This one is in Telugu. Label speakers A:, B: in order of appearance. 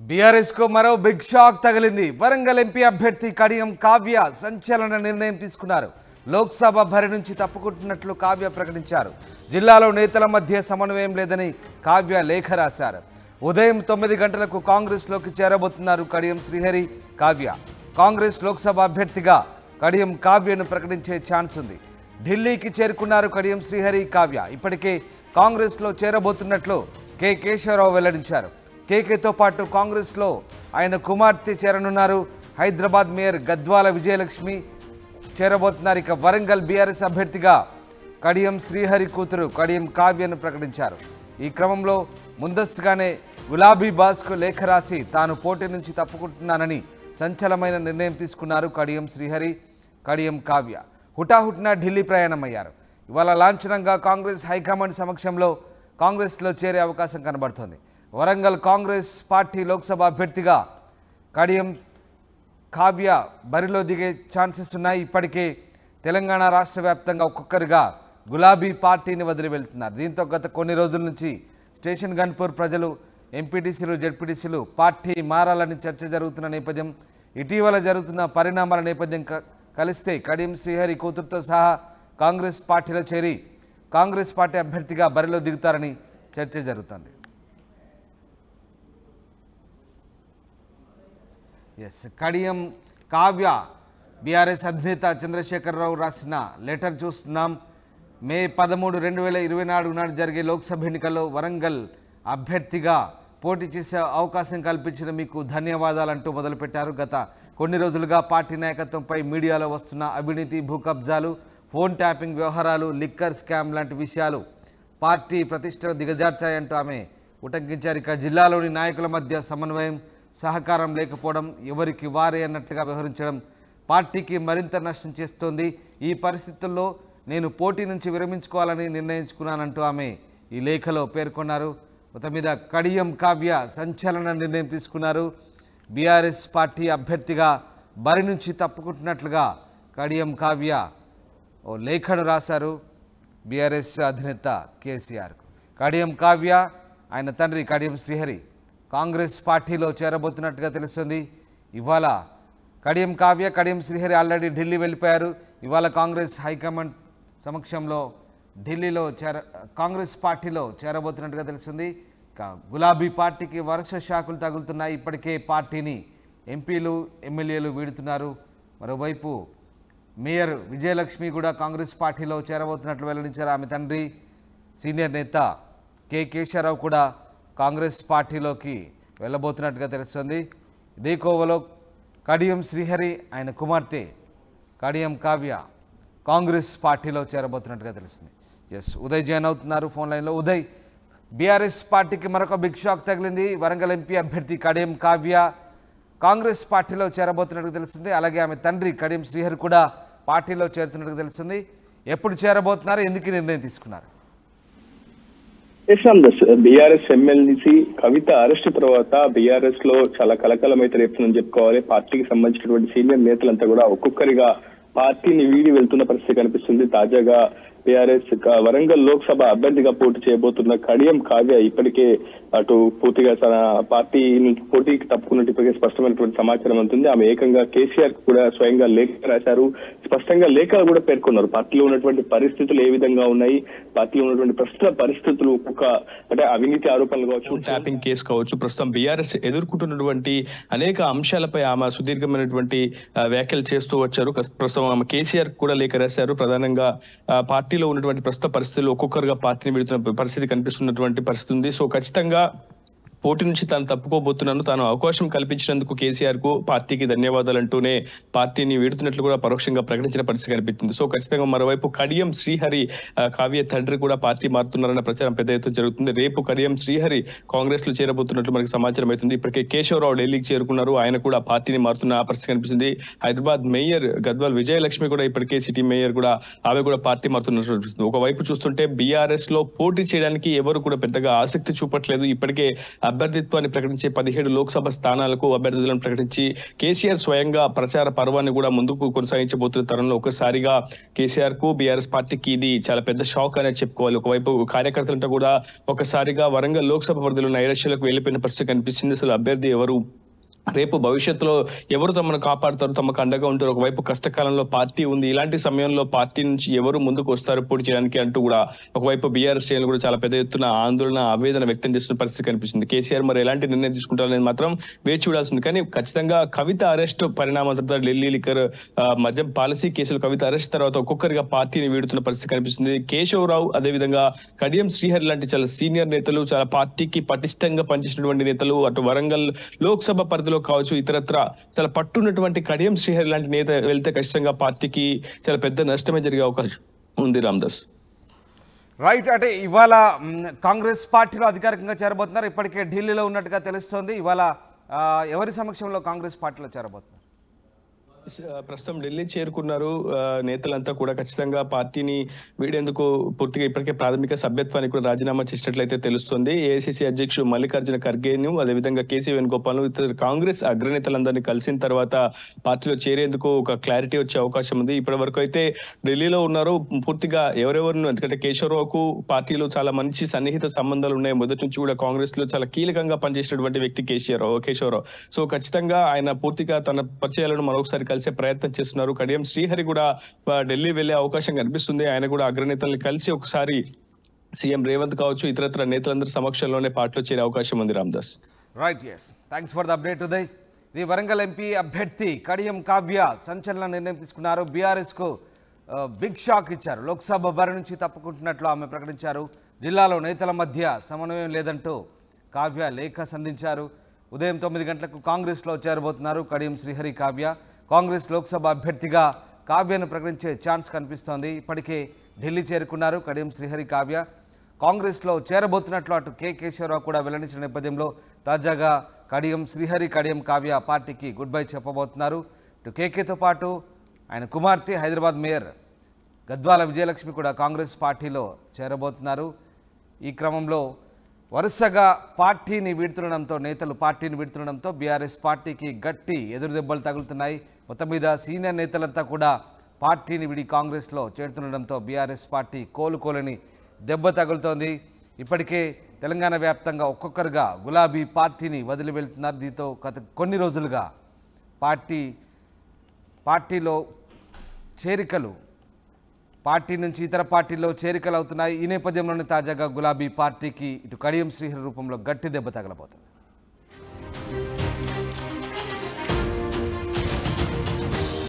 A: బీఆర్ఎస్ కు మరో బిగ్ షాక్ తగిలింది. వరంగల్ ఎంపీ అభ్యర్థి కడియం కావ్య సంచలన నిర్ణయం తీసుకున్నారు. లోక్సభ బరి నుంచి తప్పుకుంటున్నట్లు కావ్య ప్రకటించారు. జిల్లాలో నేతల మధ్య సమన్వయం లేదని కావ్య లేఖ రాశారు. ఉదయం 9 గంటలకు కాంగ్రెస్లోకి చేరబోతున్నారు కడియం శ్రీహరి కావ్య. కాంగ్రెస్ లోక్సభ అభ్యర్థిగా కడియం కావ్యను ప్రకటించే ఛాన్స్ ఉంది. ఢిల్లీకి చేరుకున్నారు కడియం శ్రీహరి కావ్య. ఇప్పటికే కాంగ్రెస్లో చేరబోతున్నట్లు కె కేశవరావు వెల్లడించారు. కేకేతో పాటు కాంగ్రెస్లో ఆయన కుమార్తె చేరనున్నారు. హైదరాబాద్ మేయర్ గద్వాల విజయలక్ష్మి చేరబోతున్నారు. ఇక వరంగల్ బీఆర్ఎస్ అభ్యర్థిగా కడియం శ్రీహరి కూతురు కడియం కావ్యను ప్రకటించారు. ఈ క్రమంలో ముందస్తుగానే గులాబీ బాస్కు లేఖ రాసి తాను పోటీ నుంచి తప్పుకుంటున్నానని సంచలనమైన నిర్ణయం తీసుకున్నారు కడియం శ్రీహరి కడియం కావ్య. హుటాహుటిన ఢిల్లీ ప్రయాణమయ్యారు. ఇవాళ లాంఛనంగా కాంగ్రెస్ హైకమాండ్ సమక్షంలో కాంగ్రెస్లో చేరే అవకాశం కనబడుతోంది. వరంగల్ కాంగ్రెస్ పార్టీ లోక్సభ అభ్యర్థిగా కడియం కావ్య బరిలో దిగే ఛాన్సెస్ ఉన్నాయి. ఇప్పటికే తెలంగాణ రాష్ట్ర వ్యాప్తంగా ఒక్కొక్కరుగా గులాబీ పార్టీని వదిలి వెళ్తున్నారు. దీంతో గత కొన్ని రోజుల నుంచి స్టేషన్ గన్పూర్ ప్రజలు ఎంపీటీసీలు జెడ్పీటీసీలు పార్టీ మారాలని చర్చ జరుగుతున్న నేపథ్యం, ఇటీవల జరుగుతున్న పరిణామాల నేపథ్యం కలిస్తే కడియం శ్రీహరి కూతురుతో సహా కాంగ్రెస్ పార్టీలో చేరి కాంగ్రెస్ పార్టీ అభ్యర్థిగా బరిలో దిగుతారని చర్చ జరుగుతుంది. కడియం కావ్య బీఆర్ఎస్ అధినేత చంద్రశేఖరరావు రాసిన లెటర్ చూస్తున్నాం. మే 13, 2024 నాడు జరిగే లోక్సభ ఎన్నికల్లో వరంగల్ అభ్యర్థిగా పోటీ చేసే అవకాశం కల్పించిన మీకు ధన్యవాదాలంటూ మొదలుపెట్టారు. గత కొన్ని రోజులుగా పార్టీ నాయకత్వంపై మీడియాలో వస్తున్న అవినీతి, భూ కబ్జాలు, ఫోన్ ట్యాపింగ్ వ్యవహారాలు, లిక్కర్ స్కామ్ లాంటి విషయాలు పార్టీ ప్రతిష్టను దిగజార్చాయంటూ ఆమె ఉటంకించారు. ఇక జిల్లాలోని నాయకుల మధ్య సమన్వయం, సహకారం లేకపోవడం, ఎవరికి వారే అన్నట్లుగా వ్యవహరించడం పార్టీకి మరింత నష్టం చేస్తోంది. ఈ పరిస్థితుల్లో నేను పోటీ నుంచి విరమించుకోవాలని నిర్ణయించుకున్నానంటూ ఆమె ఈ లేఖలో పేర్కొన్నారు. మొత్తం మీద కడియం కావ్య సంచలన నిర్ణయం తీసుకున్నారు. బీఆర్ఎస్ పార్టీ అభ్యర్థిగా బరి నుంచి తప్పుకుంటున్నట్లుగా కడియం కావ్య ఓ లేఖను రాశారు బీఆర్ఎస్ అధినేత కేసీఆర్కు. కడియం కావ్య ఆయన తండ్రి కడియం శ్రీహరి కాంగ్రెస్ పార్టీలో చేరబోతున్నట్టుగా తెలుస్తుంది. ఇవాళ కడియం కావ్య, కడియం శ్రీహరి ఆల్రెడీ ఢిల్లీ వెళ్ళిపోయారు. ఇవాళ కాంగ్రెస్ హైకమాండ్ సమక్షంలో ఢిల్లీలో కాంగ్రెస్ పార్టీలో చేరబోతున్నట్టుగా తెలుస్తుంది. గులాబీ పార్టీకి వరుస షాకులు తగులుతున్నాయి. ఇప్పటికే పార్టీని ఎంపీలు, ఎమ్మెల్యేలు వీడుతున్నారు. మరోవైపు మేయర్ విజయలక్ష్మి కూడా కాంగ్రెస్ పార్టీలో చేరబోతున్నట్లు వెల్లడించారు. ఆమె తండ్రి సీనియర్ నేత కె కేశవరావు కూడా కాంగ్రెస్ పార్టీలోకి వెళ్ళబోతున్నట్టుగా తెలుస్తుంది. ఇదే కోవలో కడియం శ్రీహరి ఆయన కుమార్తె కడియం కావ్య కాంగ్రెస్ పార్టీలో చేరబోతున్నట్టుగా తెలుస్తుంది. ఉదయ్ జాయిన్ అవుతున్నారు ఫోన్ లైన్లో. ఉదయ్, బీఆర్ఎస్ పార్టీకి మరొక బిగ్ షాక్ తగిలింది. వరంగల్ ఎంపీ అభ్యర్థి కడియం కావ్య కాంగ్రెస్ పార్టీలో చేరబోతున్నట్టుగా తెలుస్తుంది. అలాగే ఆమె తండ్రి కడియం శ్రీహరి కూడా పార్టీలో చేరుతున్నట్టుగా తెలుస్తుంది. ఎప్పుడు చేరబోతున్నారు, ఎందుకు నిర్ణయం తీసుకున్నారు?
B: బీఆర్ఎస్ ఎమ్మెల్సీ కవిత అరెస్ట్ తర్వాత బీఆర్ఎస్ లో చాలా కలకలం అయితే రేపుతుందని చెప్పుకోవాలి. పార్టీకి సంబంధించినటువంటి సీనియర్ నేతలంతా కూడా ఒక్కొక్కరిగా పార్టీని వీడి వెళ్తున్న పరిస్థితి కనిపిస్తుంది. తాజాగా బీఆర్ఎస్ వరంగల్ లోక్సభ అభ్యర్థిగా పోటీ చేయబోతున్న కడియం కావ్య ఇప్పటికే అటు పూర్తిగా తన పార్టీ పోటీకి తప్పుకున్నట్టు ఇప్పటికే స్పష్టమైనటువంటి సమాచారం ఉంటుంది. ఆమె ఏకంగా కేసీఆర్ కూడా స్వయంగా లేఖ రాశారు. స్పష్టంగా లేఖలు కూడా పేర్కొన్నారు. పార్టీలో ఉన్నటువంటి పరిస్థితులు ఏ విధంగా ఉన్నాయి, పార్టీలో ఉన్నటువంటి ప్రస్తుత పరిస్థితులు, ఒక్కొక్క అంటే అవినీతి ఆరోపణలు కావచ్చు,
C: ట్యాపింగ్ కేసు కావచ్చు, ప్రస్తుతం బీఆర్ఎస్ ఎదుర్కొంటున్నటువంటి అనేక అంశాలపై ఆమె సుదీర్ఘమైనటువంటి వ్యాఖ్యలు చేస్తూ వచ్చారు. ప్రస్తుతం ఆమె కేసీఆర్ కూడా లేఖ రాశారు. ప్రధానంగా పార్టీలో ఉన్నటువంటి ప్రస్తుత పరిస్థితులు ఒక్కొక్కరుగా పార్టీని విడుతున్న పరిస్థితి కనిపిస్తున్నటువంటి పరిస్థితి ఉంది. సో ఖచ్చితంగా పోటీ నుంచి తాను తప్పుకోబోతున్నాను, తాను అవకాశం కల్పించినందుకు కేసీఆర్ కు పార్టీకి ధన్యవాదాలు అంటూనే పార్టీని వీడుతున్నట్లు కూడా పరోక్షంగా ప్రకటించిన పరిస్థితి కనిపిస్తుంది. సో ఖచ్చితంగా మరోవైపు కడియం శ్రీహరి కావ్య తండ్రి కూడా పార్టీ మారుతున్నారన్న ప్రచారం పెద్ద ఎత్తున జరుగుతుంది. రేపు కడియం శ్రీహరి కాంగ్రెస్ లో చేరబోతున్నట్లు మనకి సమాచారం అవుతుంది. ఇప్పటికే కేశవరావు ఢిల్లీకి చేరుకున్నారు. ఆయన కూడా పార్టీని మారుతున్న పరిస్థితి కనిపిస్తుంది. హైదరాబాద్ మేయర్ గద్వాల్ విజయలక్ష్మి కూడా ఇప్పటికే సిటీ మేయర్ కూడా ఆమె కూడా పార్టీ మారుతున్నట్లు కనిపిస్తుంది. ఒకవైపు చూస్తుంటే బీఆర్ఎస్ లో పోటీ చేయడానికి ఎవరు కూడా పెద్దగా ఆసక్తి చూపట్లేదు. ఇప్పటికే అభ్యర్థిత్వాన్ని ప్రకటించి 17 లోక్సభ స్థానాలకు అభ్యర్థులను ప్రకటించి కేసీఆర్ స్వయంగా ప్రచార పర్వాన్ని కూడా ముందుకు కొనసాగించబోతున్న తరుణంలో ఒకసారిగా కేసీఆర్ కు బీఆర్ఎస్ పార్టీకి ఇది చాలా పెద్ద షాక్ అనేది చెప్పుకోవాలి. ఒకవైపు కార్యకర్తలంతా కూడా ఒకసారిగా వరంగల్ లోక్సభ పరిధిలో నైరాశ్యాలకు వెళ్లిపోయిన పరిస్థితి కనిపిస్తుంది. అసలు అభ్యర్థి ఎవరు, రేపు భవిష్యత్తులో ఎవరు తమను కాపాడుతారు, తమకు అండగా ఉంటారు, ఒకవైపు కష్టకాలంలో పార్టీ ఉంది, ఇలాంటి సమయంలో పార్టీ నుంచి ఎవరు ముందుకు వస్తారు పోటీ చేయడానికి అంటూ కూడా ఒకవైపు బీఆర్ఎస్ శ్రేణులు కూడా చాలా పెద్ద ఎత్తున ఆందోళన ఆవేదన వ్యక్తం చేస్తున్న పరిస్థితి కనిపిస్తుంది. కేసీఆర్ మరి ఎలాంటి నిర్ణయం తీసుకుంటారనేది మాత్రం వేచి చూడాల్సింది. కానీ ఖచ్చితంగా కవిత అరెస్ట్ పరిణామం తర్వాత ఢిల్లీ లిక్కర్ మద్యం పాలసీ కేసులు కవిత అరెస్ట్ తర్వాత ఒక్కొక్కరిగా పార్టీని వీడుతున్న పరిస్థితి కనిపిస్తుంది. కేశవరావు, అదేవిధంగా కడియం శ్రీహరి లాంటి చాలా సీనియర్ నేతలు, చాలా పార్టీకి పటిష్టంగా పనిచేసినటువంటి నేతలు, అటు వరంగల్ లోక్సభ పరిధిలో కావచ్చు, ఇతరత్ర చాలా పట్టున్నటువంటి కడియం శ్రీహరి లాంటి నేత వెళ్తే ఖచ్చితంగా పార్టీకి చాలా పెద్ద నష్టమే జరిగే అవకాశం ఉంది. రామదాస్
A: రైట్, అంటే ఇవాళ కాంగ్రెస్ పార్టీలో అధికారికంగా చేరబోతున్నారు. ఇప్పటికే ఢిల్లీలో ఉన్నట్టుగా తెలుస్తోంది. ఇవాళ ఎవరి సమక్షంలో కాంగ్రెస్ పార్టీలో చేరబోతున్నారు?
C: ప్రస్తుతం ఢిల్లీ చేరుకున్నారు నేతలంతా కూడా. ఖచ్చితంగా పార్టీని వీడేందుకు పూర్తిగా ఇప్పటికే ప్రాథమిక సభ్యత్వానికి కూడా రాజీనామా చేసినట్లయితే తెలుస్తుంది. ఏఐసీసీ అధ్యక్షుడు మల్లికార్జున ఖర్గేను, అదేవిధంగా కేసీ వేణుగోపాల్ ఇతర కాంగ్రెస్ అగ్రనేతలందరినీ కలిసిన తర్వాత పార్టీలో చేరేందుకు ఒక క్లారిటీ వచ్చే అవకాశం ఉంది. ఇప్పటి వరకు అయితే ఢిల్లీలో ఉన్నారు. పూర్తిగా ఎవరెవరు, ఎందుకంటే కేశవరావుకు పార్టీలో చాలా మంచి సన్నిహిత సంబంధాలు ఉన్నాయి. మొదటి నుంచి కూడా కాంగ్రెస్ లో చాలా కీలకంగా పనిచేసినటువంటి వ్యక్తి కేశవరావు. సో ఖచ్చితంగా ఆయన పూర్తిగా తన పరిచయాలను మరొకసారి కలిసే ప్రయత్నం చేస్తున్నారు. కడియం శ్రీహరి కూడా ఢిల్లీ వెళ్లే అవకాశం కనిపిస్తుంది. ఆయన కూడా అగ్రనేతల్ని కలిసి ఒకసారి సీఎం రేవంత్ కావచ్చు, ఇతరత్ర నేతలందరి సమక్షంలోనే పార్టీలో చేరే అవకాశం ఉంది. Ramadas
A: right, yes, thanks for the update Uday. ఇది వరంగల్ ఎంపీ అభ్యర్థి కడియం కావ్య సంచలన నిర్ణయం తీసుకున్నారు. బీఆర్ఎస్కు బిగ్ షాక్ ఇచ్చారు. లోక్సభ బరి నుంచి తప్పుకుంటున్నట్లు ఆమె ప్రకటించారు. జిల్లాలో నేతల మధ్య సమన్వయం లేదంటూ కావ్య లేఖ సంధించారు. ఉదయం 9 గంటలకు కాంగ్రెస్లో చేరబోతున్నారు కడియం శ్రీహరి కావ్య. కాంగ్రెస్ లోక్సభ అభ్యర్థిగా కావ్యను ప్రకటించే ఛాన్స్ కనిపిస్తోంది. ఇప్పటికే ఢిల్లీ చేరుకున్నారు కడియం శ్రీహరి కావ్య. కాంగ్రెస్లో చేరబోతున్నట్లు అటు కేశవరావు కూడా వెల్లడించిన నేపథ్యంలో తాజాగా కడియం శ్రీహరి, కడియం కావ్య పార్టీకి గుడ్ బై చెప్పబోతున్నారు. ఇటు కేకేతో పాటు ఆయన కుమార్తె హైదరాబాద్ మేయర్ గద్వాల విజయలక్ష్మి కూడా కాంగ్రెస్ పార్టీలో చేరబోతున్నారు. ఈ క్రమంలో వరుసగా నేతలు పార్టీని వీడుతుండడంతో బీఆర్ఎస్ పార్టీకి గట్టి ఎదురుదెబ్బలు తగులుతున్నాయి. మొత్తం మీద సీనియర్ నేతలంతా కూడా పార్టీని విడి కాంగ్రెస్లో చేరుతుండడంతో బీఆర్ఎస్ పార్టీ కోలుకోలేని దెబ్బ తగులుతోంది. ఇప్పటికే తెలంగాణ వ్యాప్తంగా ఒక్కొక్కరుగా గులాబీ పార్టీని వదిలి వెళ్తున్నారు. దీంతో గత కొన్ని రోజులుగా పార్టీలో చేరికలు, పార్టీ నుంచి ఇతర పార్టీల్లో చేరికలు అవుతున్నాయి. ఈ నేపథ్యంలోనే తాజాగా గులాబీ పార్టీకి ఇటు కడియం శ్రీహరి రూపంలో గట్టి దెబ్బ తగలబోతుంది.